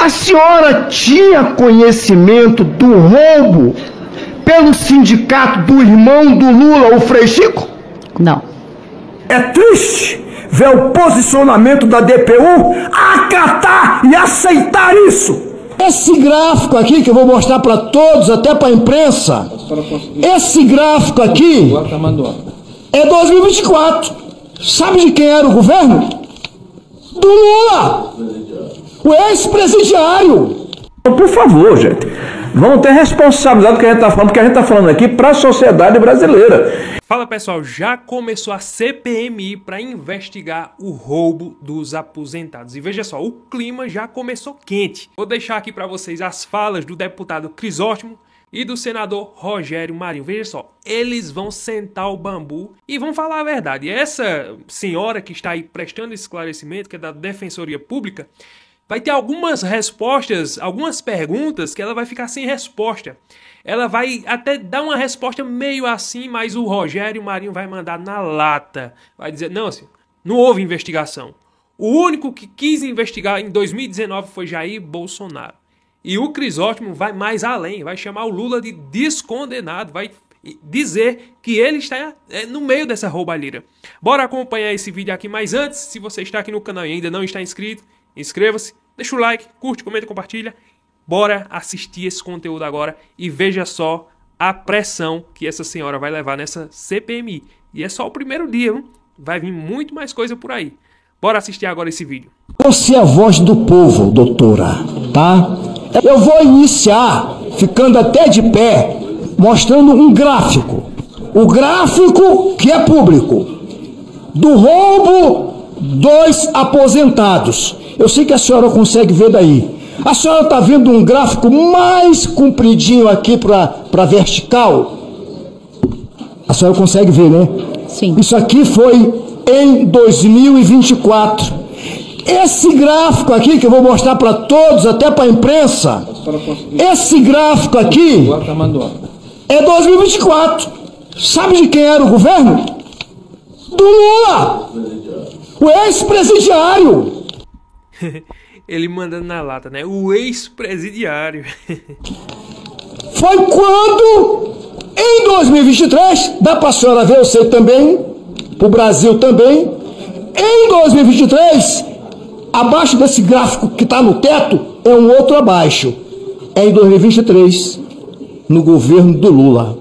A senhora tinha conhecimento do roubo pelo sindicato do irmão do Lula, o Frei Chico? Não. É triste ver o posicionamento da DPU acatar e aceitar isso. Esse gráfico aqui, que eu vou mostrar para todos, até para a imprensa, esse gráfico aqui é 2024. Sabe de quem era o governo? Do Lula, o ex-presidiário. Por favor, gente, vamos ter responsabilidade do que a gente está falando, porque a gente está falando aqui para a sociedade brasileira. Fala pessoal, já começou a CPMI para investigar o roubo dos aposentados. E veja só, o clima já começou quente. Vou deixar aqui para vocês as falas do deputado Crisóstomo e do senador Rogério Marinho. Veja só, eles vão sentar o bambu e vão falar a verdade. E essa senhora que está aí prestando esclarecimento, que é da Defensoria Pública, vai ter algumas respostas, algumas perguntas que ela vai ficar sem resposta. Ela vai até dar uma resposta meio assim, mas o Rogério Marinho vai mandar na lata. Vai dizer, não, assim, não houve investigação. O único que quis investigar em 2019 foi Jair Bolsonaro. E o Crisóstomo vai mais além, vai chamar o Lula de descondenado, vai dizer que ele está no meio dessa roubalheira. Bora acompanhar esse vídeo aqui, mas antes, se você está aqui no canal e ainda não está inscrito, inscreva-se, deixa o like, curte, comenta, compartilha. Bora assistir esse conteúdo agora e veja só a pressão que essa senhora vai levar nessa CPMI. E é só o primeiro dia, hein? Vai vir muito mais coisa por aí. Bora assistir agora esse vídeo. Você é a voz do povo, doutora, tá? Eu vou iniciar, ficando até de pé, mostrando um gráfico. O gráfico que é público. Do roubo dos aposentados. Eu sei que a senhora consegue ver daí. A senhora está vendo um gráfico mais compridinho aqui para vertical? A senhora consegue ver, né? Sim. Isso aqui foi em 2024. Esse gráfico aqui, que eu vou mostrar para todos, até para a imprensa, esse gráfico aqui é 2024. Sabe de quem era o governo? Do Lula, o ex-presidiário. Ele mandando na lata, né? O ex-presidiário. Foi quando, em 2023, dá para a senhora ver, eu sei também, para o Brasil também, em 2023, abaixo desse gráfico que está no teto, é um outro abaixo. É em 2023, no governo do Lula.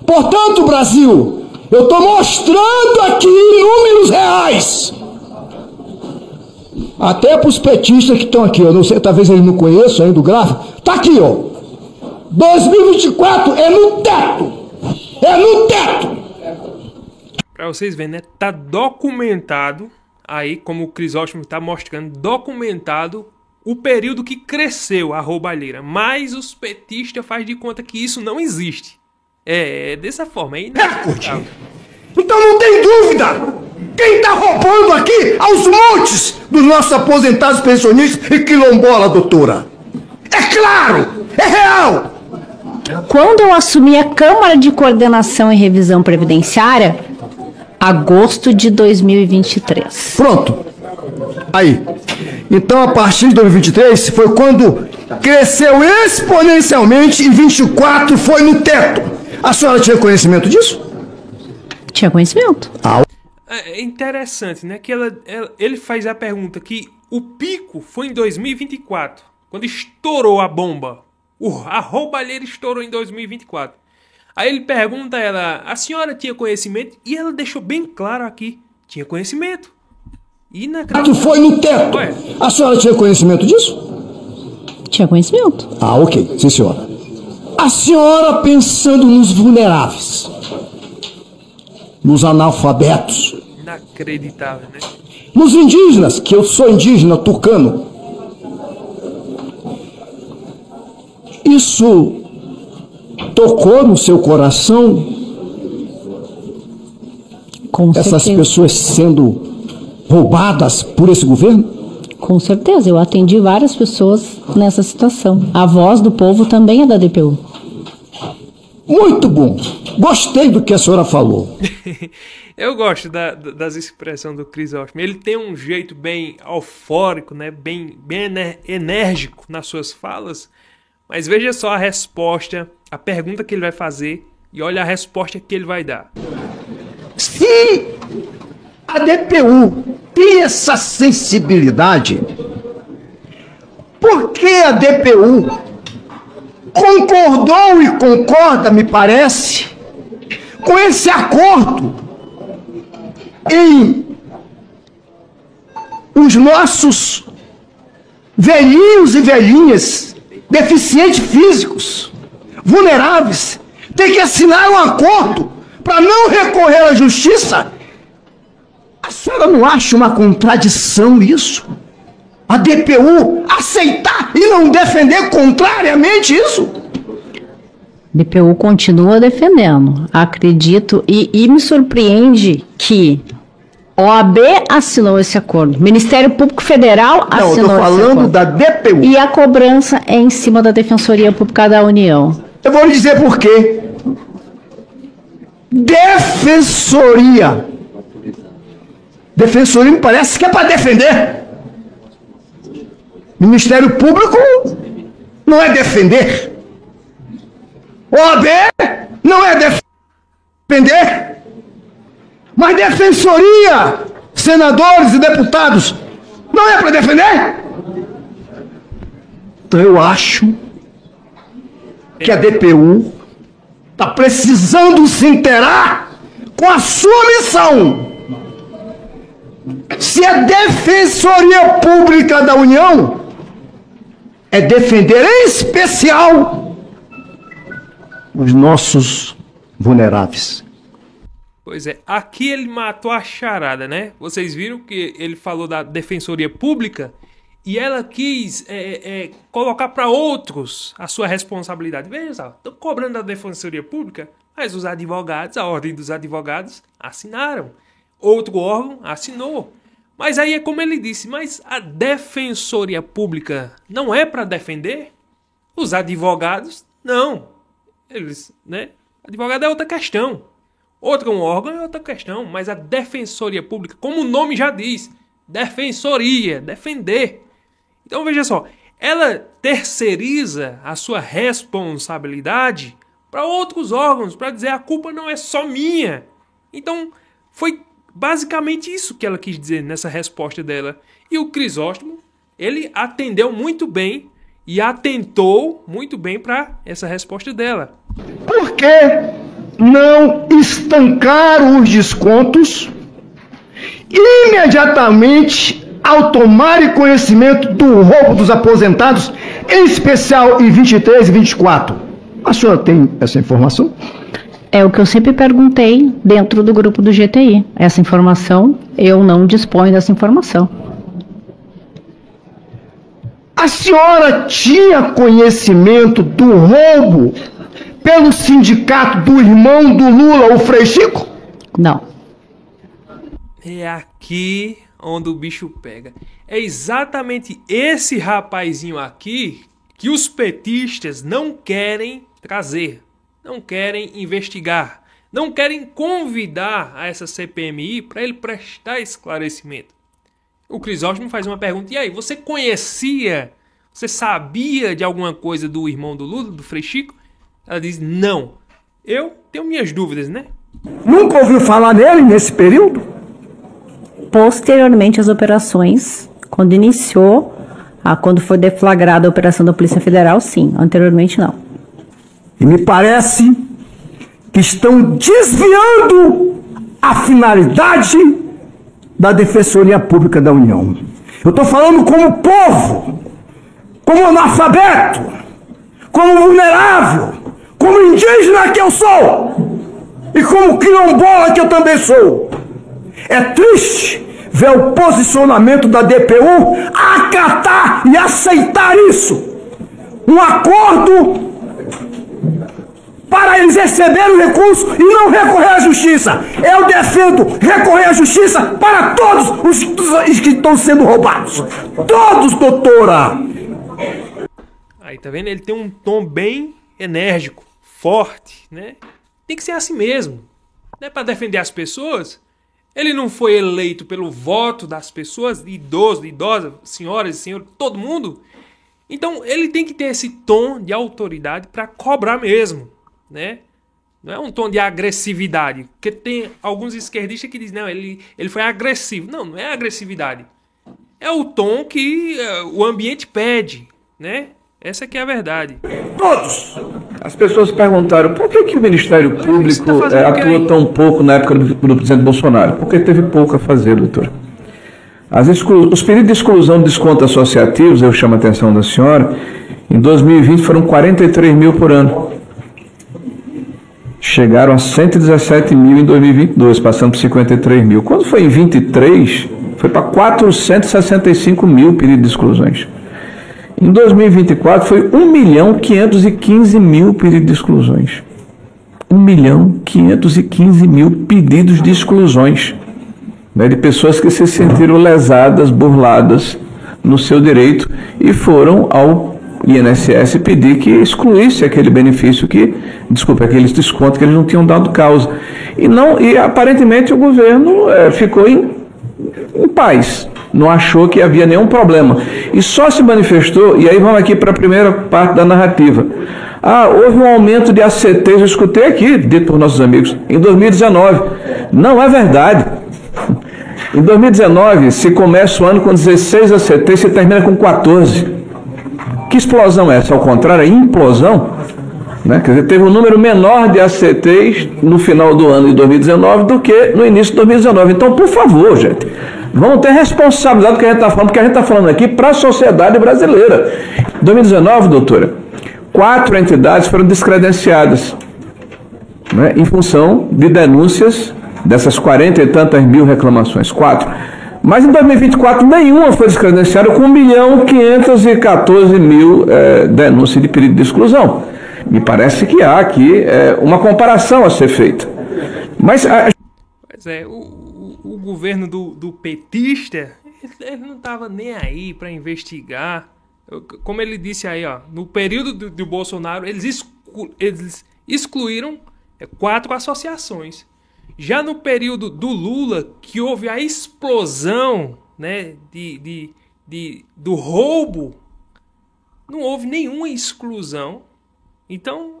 Portanto, Brasil, eu estou mostrando aqui números reais. Até para os petistas que estão aqui, eu não sei, talvez eles não conheçam ainda o gráfico. Está aqui, ó. 2024 é no teto. É no teto. Para vocês verem, né? Tá documentado, aí como o Crisóstomo está mostrando, documentado o período que cresceu a roubalheira. Mas os petistas fazem de conta que isso não existe. É dessa forma, é inacreditável. Então não tem dúvida! Quem está roubando aqui aos montes dos nossos aposentados pensionistas e quilombola, doutora? É claro! É real! Quando eu assumi a Câmara de Coordenação e Revisão Previdenciária, agosto de 2023. Pronto. Aí. Então, a partir de 2023, foi quando cresceu exponencialmente e 24 foi no teto. A senhora tinha conhecimento disso? Tinha conhecimento. É interessante, né? Que ele faz a pergunta que o pico foi em 2024, quando estourou a bomba. A roubalheira estourou em 2024. Aí ele pergunta a ela, a senhora tinha conhecimento? E ela deixou bem claro aqui, tinha conhecimento. Que foi no teto. Ué? A senhora tinha conhecimento disso? Tinha conhecimento. Ok, sim senhora. A senhora pensando nos vulneráveis, nos analfabetos, inacreditável, né? nos indígenas, que eu sou indígena tucano. Isso tocou no seu coração? Com essas certeza. Pessoas sendo roubadas por esse governo? Com certeza, eu atendi várias pessoas nessa situação. A voz do povo também é da DPU. Muito bom. Gostei do que a senhora falou. Eu gosto das expressões do Crisóstomo. Ele tem um jeito bem eufórico, né? bem enérgico nas suas falas. Mas veja só a resposta, a pergunta que ele vai fazer e olha a resposta que ele vai dar. Se a DPU tem essa sensibilidade, por que a DPU concordou e concorda, me parece, com esse acordo em os nossos velhinhos e velhinhas, deficientes físicos, vulneráveis, ter que assinar um acordo para não recorrer à justiça? A senhora não acha uma contradição isso? A DPU aceitar e não defender contrariamente isso? DPU continua defendendo. Acredito e me surpreende que OAB assinou esse acordo. Ministério Público Federal assinou esse acordo. Não, eu estou falando da DPU. E a cobrança é em cima da Defensoria Pública da União. Eu vou lhe dizer por quê. Defensoria. Defensoria me parece que é para defender. Ministério Público não é defender. OAB não é defender. Mas defensoria, senadores e deputados, não é para defender? Então eu acho que a DPU está precisando se inteirar com a sua missão. Se a Defensoria Pública da União é defender em especial os nossos vulneráveis. Pois é, aqui ele matou a charada, né? Vocês viram que ele falou da Defensoria Pública e ela quis colocar para outros a sua responsabilidade. Veja só, estão cobrando da Defensoria Pública, mas os advogados, a Ordem dos Advogados, assinaram. Outro órgão assinou. Mas aí é como ele disse, mas a Defensoria Pública não é para defender? Os advogados, não. Eles, né? Advogado é outra questão. Outro órgão é outra questão. Mas a Defensoria Pública, como o nome já diz, defensoria, defender. Então veja só, ela terceiriza a sua responsabilidade para outros órgãos, para dizer a culpa não é só minha. Então foi basicamente isso que ela quis dizer nessa resposta dela. E o Crisóstomo, ele atendeu muito bem e atentou muito bem para essa resposta dela. Por que não estancar os descontos imediatamente ao tomarem conhecimento do roubo dos aposentados, em especial em 23 e 24? A senhora tem essa informação? É o que eu sempre perguntei dentro do grupo do GTI. Essa informação, eu não disponho dessa informação. A senhora tinha conhecimento do roubo pelo sindicato do irmão do Lula, o Frei Chico? Não. É aqui onde o bicho pega. É exatamente esse rapazinho aqui que os petistas não querem trazer. Não querem investigar, não querem convidar a essa CPMI para ele prestar esclarecimento. O Crisóstomo faz uma pergunta, e aí, você conhecia, você sabia de alguma coisa do irmão do Lula, do Frei Chico? Ela diz, não, eu tenho minhas dúvidas, né? Nunca ouviu falar nele nesse período? Posteriormente às operações, quando quando foi deflagrada a operação da Polícia Federal, sim, anteriormente não. E me parece que estão desviando a finalidade da Defensoria Pública da União. Eu estou falando como povo, como analfabeto, como vulnerável, como indígena que eu sou e como quilombola que eu também sou. É triste ver o posicionamento da DPU acatar e aceitar isso. Um acordo para eles receberem o recurso e não recorrer à justiça. Eu defendo recorrer à justiça para todos os que estão sendo roubados. Todos, doutora! Aí, tá vendo? Ele tem um tom bem enérgico, forte, né? Tem que ser assim mesmo. não é para defender as pessoas? Ele não foi eleito pelo voto das pessoas, idosos, idosas, senhoras e senhores, todo mundo? Então ele tem que ter esse tom de autoridade para cobrar mesmo, né? Não é um tom de agressividade, porque tem alguns esquerdistas que dizem, não, ele foi agressivo. Não, não é agressividade. É o tom que o ambiente pede, né? Essa que é a verdade. Todos! As pessoas perguntaram por que o Ministério Público atuou tão pouco na época do presidente Bolsonaro. Porque teve pouco a fazer, doutor. Os pedidos de exclusão de descontos associativos, eu chamo a atenção da senhora, em 2020 foram 43 mil por ano. Chegaram a 117 mil em 2022, passando por 53 mil. Quando foi em 23, foi para 465 mil pedidos de exclusões. Em 2024 foi 1.515.000 pedidos de exclusões. 1.515.000 pedidos de exclusões, né, de pessoas que se sentiram lesadas, burladas no seu direito e foram ao INSS pedir que excluísse aquele benefício aqueles descontos que eles não tinham dado causa. E aparentemente o governo ficou em paz. Não achou que havia nenhum problema. E só se manifestou, e aí vamos aqui para a primeira parte da narrativa. Houve um aumento de ACTs, eu escutei aqui, dito por nossos amigos, em 2019. Não é verdade. Em 2019, se começa o ano com 16 ACTs, se termina com 14. Que explosão é essa? Ao contrário, é implosão. Né? Quer dizer, teve um número menor de ACTs no final do ano de 2019 do que no início de 2019. Então, por favor, gente, vamos ter responsabilidade do que a gente está falando, porque a gente está falando aqui para a sociedade brasileira. Em 2019, doutora, 4 entidades foram descredenciadas, né, em função de denúncias dessas 40 e tantas mil reclamações. 4. Mas em 2024, nenhuma foi descredenciada, com 1.514.000 denúncias de pedido de exclusão. Me parece que há aqui uma comparação a ser feita. Mas Pois é, o governo do petista, ele não estava nem aí para investigar. Como ele disse aí, ó, no período do Bolsonaro, eles excluíram 4 associações. Já no período do Lula, que houve a explosão, né, do roubo, não houve nenhuma exclusão. Então,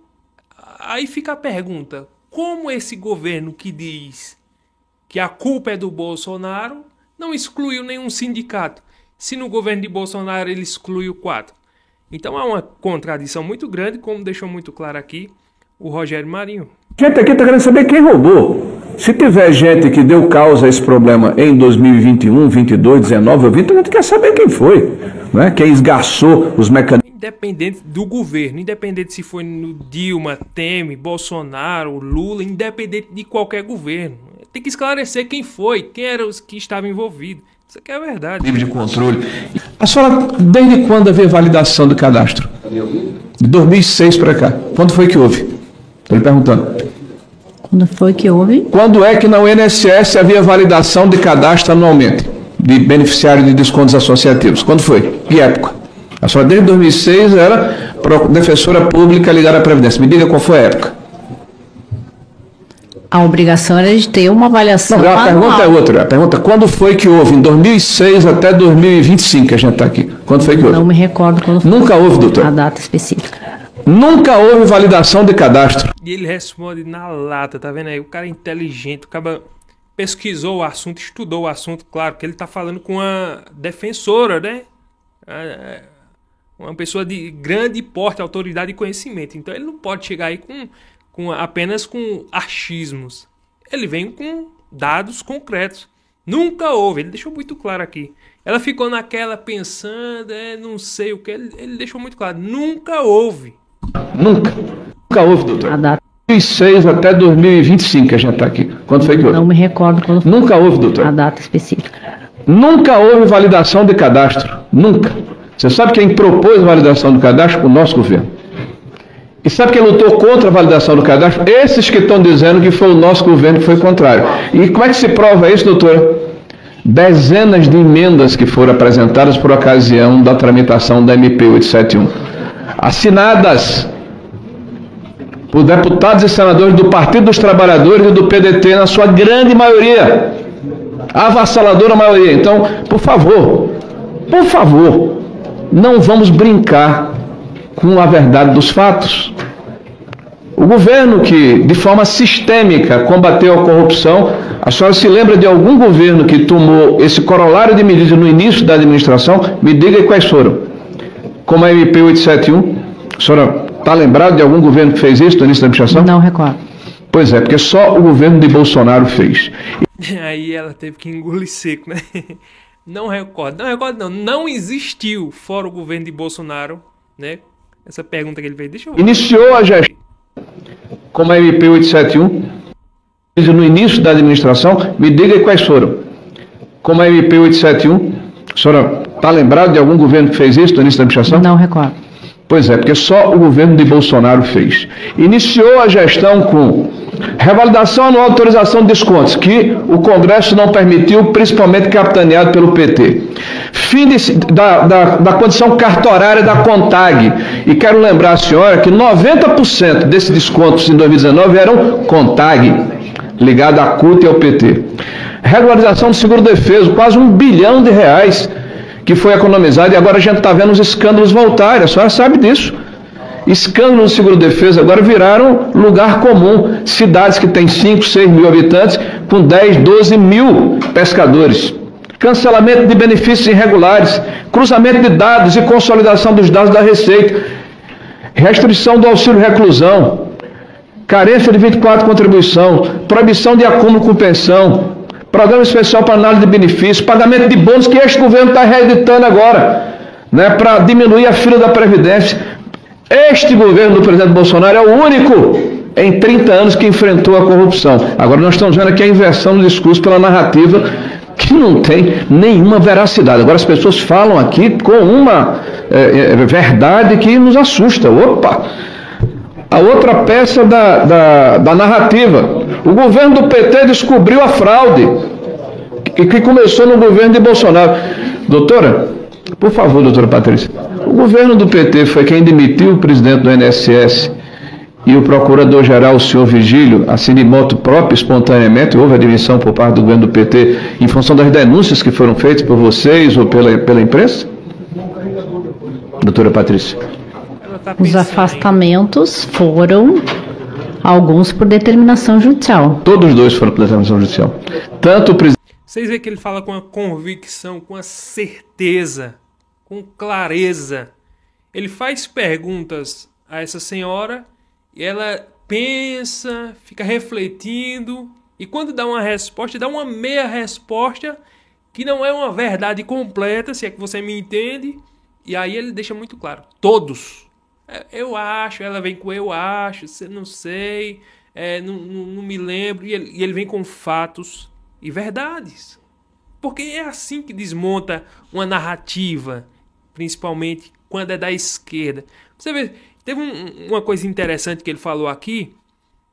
aí fica a pergunta, como esse governo que diz que a culpa é do Bolsonaro não excluiu nenhum sindicato, se no governo de Bolsonaro ele excluiu 4? Então há uma contradição muito grande, como deixou muito claro aqui o Rogério Marinho. Gente aqui está querendo saber quem roubou. Se tiver gente que deu causa a esse problema em 2021, 22, 19 ou 20, a gente quer saber quem foi, né? Quem esgarçou os mecanismos. Independente do governo, independente se foi no Dilma, Temer, Bolsonaro, Lula, independente de qualquer governo. Tem que esclarecer quem foi, quem eram os que estavam envolvidos. Isso aqui é a verdade. Livre de controle. A senhora, desde quando havia validação do cadastro? De 2006 para cá. Quando foi que houve? Estou lhe perguntando. Quando foi que houve? Quando é que na UNSS havia validação de cadastro anualmente, de beneficiário de descontos associativos? Quando foi? Que época? A senhora desde 2006 era defensora pública ligada à Previdência. Me diga qual foi a época. A obrigação era de ter uma avaliação Não, a anual. pergunta é outra. A pergunta é quando foi que houve? Em 2006 até 2025 que a gente está aqui. Quando foi que houve? Não me recordo quando foi. Nunca houve, doutor. A data específica. Nunca houve validação de cadastro. E ele responde na lata, tá vendo aí? O cara é inteligente, o cara pesquisou o assunto, estudou o assunto, claro, que ele tá falando com uma defensora, né? Uma pessoa de grande porte, autoridade e conhecimento. Então ele não pode chegar aí apenas com achismos. Ele vem com dados concretos. Nunca houve, ele deixou muito claro aqui. Ela ficou naquela pensando, não sei o que, ele deixou muito claro. Nunca houve. Nunca houve, doutor. A data. 2006 até 2025 que a gente está aqui. Quando foi que houve? Não me recordo quando foi. Nunca houve, doutor. A data específica. Nunca houve validação de cadastro. Nunca. Você sabe quem propôs a validação do cadastro? O nosso governo. E sabe quem lutou contra a validação do cadastro? Esses que estão dizendo que foi o nosso governo que foi contrário. E como é que se prova isso, doutora? Dezenas de emendas que foram apresentadas por ocasião da tramitação da MP 871. Assinadas por deputados e senadores do Partido dos Trabalhadores e do PDT, na sua grande maioria, avassaladora maioria. Então, por favor, não vamos brincar com a verdade dos fatos. O governo que, de forma sistêmica, combateu a corrupção, a senhora se lembra de algum governo que tomou esse corolário de medidas no início da administração? Me diga aí quais foram. Como a MP 871, a senhora está lembrada de algum governo que fez isso no início da administração? Não recordo. Pois é, porque só o governo de Bolsonaro fez. Aí ela teve que engolir seco, né? Não recordo, não existiu, fora o governo de Bolsonaro, né? Essa pergunta que ele fez, deixa eu ver. Iniciou a gestão, como a MP 871, no início da administração, me diga aí quais foram. Como a MP 871, a senhora está lembrada de algum governo que fez isso no início da administração? Não recordo. Pois é, porque só o governo de Bolsonaro fez. Iniciou a gestão com revalidação anual de autorização de descontos, que o Congresso não permitiu, principalmente capitaneado pelo PT. Fim da condição cartorária da CONTAG. E quero lembrar a senhora que 90% desses descontos em 2019 eram CONTAG, ligado à CUT e ao PT. Regularização do seguro-defeso, quase R$1 bilhão que foi economizado, e agora a gente está vendo os escândalos voltarem, a senhora sabe disso. Escândalos do seguro-defesa agora viraram lugar comum. Cidades que têm 5, 6 mil habitantes, com 10, 12 mil pescadores. Cancelamento de benefícios irregulares, cruzamento de dados e consolidação dos dados da Receita, restrição do auxílio reclusão, carência de 24 contribuição, proibição de acúmulo com pensão, programa especial para análise de benefícios, pagamento de bônus que este governo está reeditando agora, né, para diminuir a fila da Previdência. Este governo do presidente Bolsonaro é o único em 30 anos que enfrentou a corrupção. Agora nós estamos vendo aqui a inversão do discurso pela narrativa que não tem nenhuma veracidade. Agora as pessoas falam aqui com uma verdade que nos assusta. Opa! A outra peça da narrativa. O governo do PT descobriu a fraude que começou no governo de Bolsonaro. Doutora, por favor, doutora Patrícia, o governo do PT foi quem demitiu o presidente do INSS e o procurador-geral, o senhor Vigílio, assim de moto própria, espontaneamente, houve a demissão por parte do governo do PT em função das denúncias que foram feitas por vocês ou pela imprensa? Doutora Patrícia. Os afastamentos foram alguns por determinação judicial. Todos os dois foram por determinação judicial. Tanto o presidente... Vocês veem que ele fala com a convicção, com a certeza, com clareza. Ele faz perguntas a essa senhora e ela pensa, fica refletindo, e quando dá uma resposta, dá uma meia resposta que não é uma verdade completa, se é que você me entende, e aí ele deixa muito claro, todos. Eu acho, ela vem com eu acho, não sei, não me lembro, e ele vem com fatos e verdades. Porque é assim que desmonta uma narrativa, principalmente quando é da esquerda. Você vê, teve uma coisa interessante que ele falou aqui,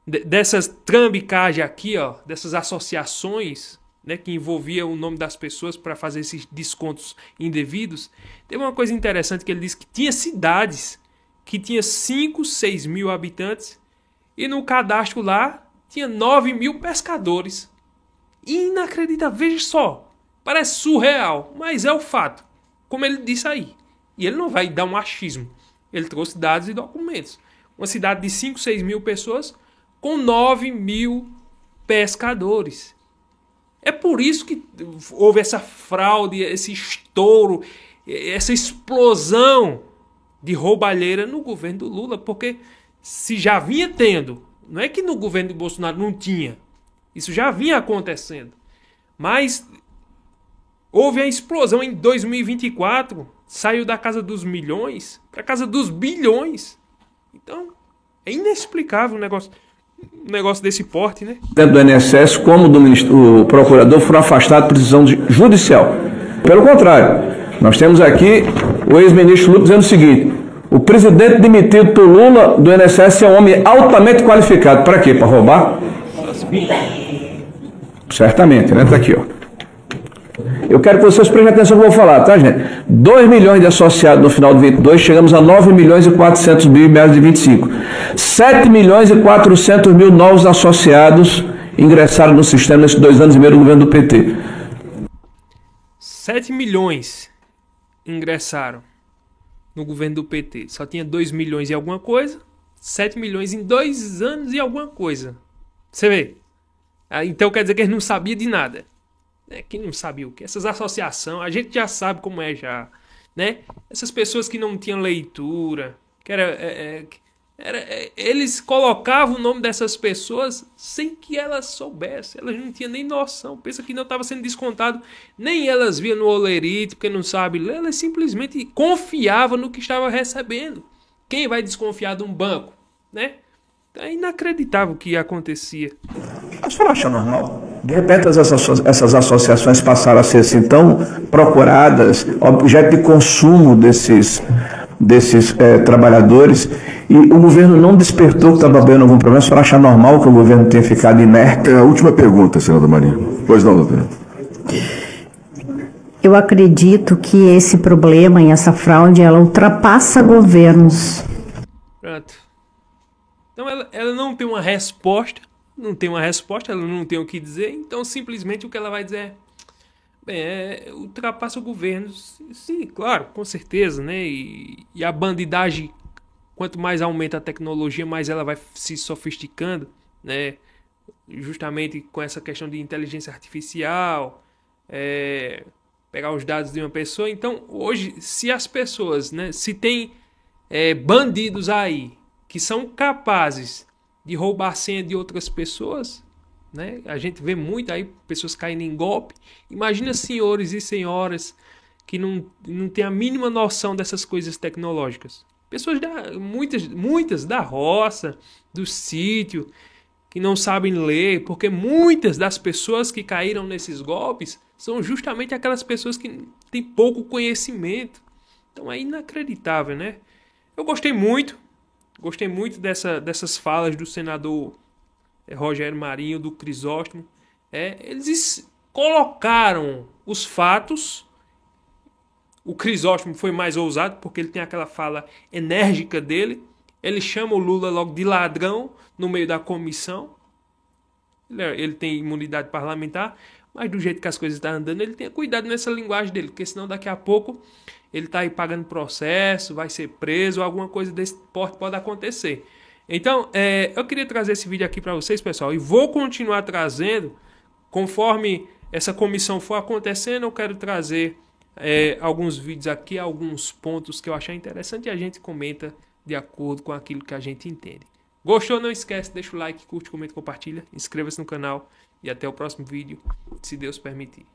dessas trambicagens aqui, ó, dessas associações, né, que envolvia o nome das pessoas para fazer esses descontos indevidos. Teve uma coisa interessante que ele disse que tinha cidades que tinha 5, 6 mil habitantes e no cadastro lá tinha 9 mil pescadores. Inacreditável, veja só, parece surreal, mas é o fato, como ele disse aí. E ele não vai dar um achismo, ele trouxe dados e documentos. Uma cidade de 5, 6 mil pessoas com 9 mil pescadores. É por isso que houve essa fraude, esse estouro, essa explosão de roubalheira no governo do Lula, porque se já vinha tendo, não é que no governo de Bolsonaro não tinha, isso já vinha acontecendo, mas houve a explosão em 2024, saiu da casa dos milhões para a casa dos bilhões. Então, é inexplicável um negócio desse porte, né? Dentro do INSS, como o procurador, foram afastados por decisão judicial. Pelo contrário, nós temos aqui o ex-ministro Lula dizendo o seguinte: o presidente demitido por Lula do INSS é um homem altamente qualificado. Para quê? Para roubar? Certamente, né? Está aqui, ó. Eu quero que vocês prestem atenção no que eu vou falar, tá, gente? 2 milhões de associados no final de 22, chegamos a 9 milhões e 400 mil em meados de 25. 7.400.000 novos associados ingressaram no sistema nesses 2 anos e meio do governo do PT. 7 milhões ingressaram no governo do PT. Só tinha 2 milhões e alguma coisa. 7 milhões em 2 anos e alguma coisa. Você vê? Então quer dizer que eles não sabiam de nada. Que não sabia o que? Essas associações, a gente já sabe como é já. Né? Essas pessoas que não tinham leitura, que eles colocavam o nome dessas pessoas sem que elas soubessem. Elas não tinham nem noção. Pensa que não estava sendo descontado. Nem elas viam no Olerite, porque não sabe ler. Elas simplesmente confiavam no que estava recebendo. Quem vai desconfiar de um banco? Né? É inacreditável o que acontecia. A senhora acha normal? De repente essas associações passaram a ser assim tão procuradas, objeto de consumo desses trabalhadores, e o governo não despertou que estava havendo algum problema. A senhora acha normal que o governo tenha ficado inerte? A última pergunta, senador Marinho. Pois não, doutora. Eu acredito que esse problema e essa fraude, ela ultrapassa governos. Pronto. Então ela não tem uma resposta, ela não tem o que dizer, então simplesmente o que ela vai dizer ultrapassa o governo. Sim, claro, com certeza, né? E a bandidagem, quanto mais aumenta a tecnologia, mais ela vai se sofisticando, né? Justamente com essa questão de inteligência artificial, pegar os dados de uma pessoa. Então, hoje, se as pessoas, né, se tem bandidos aí que são capazes de roubar a senha de outras pessoas, né? A gente vê muito aí pessoas caindo em golpe. Imagina senhores e senhoras que não têm a mínima noção dessas coisas tecnológicas. Pessoas, muitas da roça, do sítio, que não sabem ler, porque muitas das pessoas que caíram nesses golpes são justamente aquelas pessoas que têm pouco conhecimento. Então é inacreditável, né? Eu gostei muito dessas falas do senador Rogério Marinho, do Crisóstomo. Eles colocaram os fatos. O Crisóstomo foi mais ousado, porque ele tem aquela fala enérgica dele. Ele chama o Lula logo de ladrão no meio da comissão. Ele tem imunidade parlamentar, mas do jeito que as coisas estão andando, ele tem cuidado nessa linguagem dele, porque senão daqui a pouco ele está aí pagando processo, vai ser preso, alguma coisa desse porte pode acontecer. Então, eu queria trazer esse vídeo aqui para vocês, pessoal, e vou continuar trazendo, conforme essa comissão for acontecendo, eu quero trazer alguns vídeos aqui, alguns pontos que eu achar interessante e a gente comenta de acordo com aquilo que a gente entende. Gostou? Não esquece, deixa o like, curte, comenta, compartilha, inscreva-se no canal e até o próximo vídeo, se Deus permitir.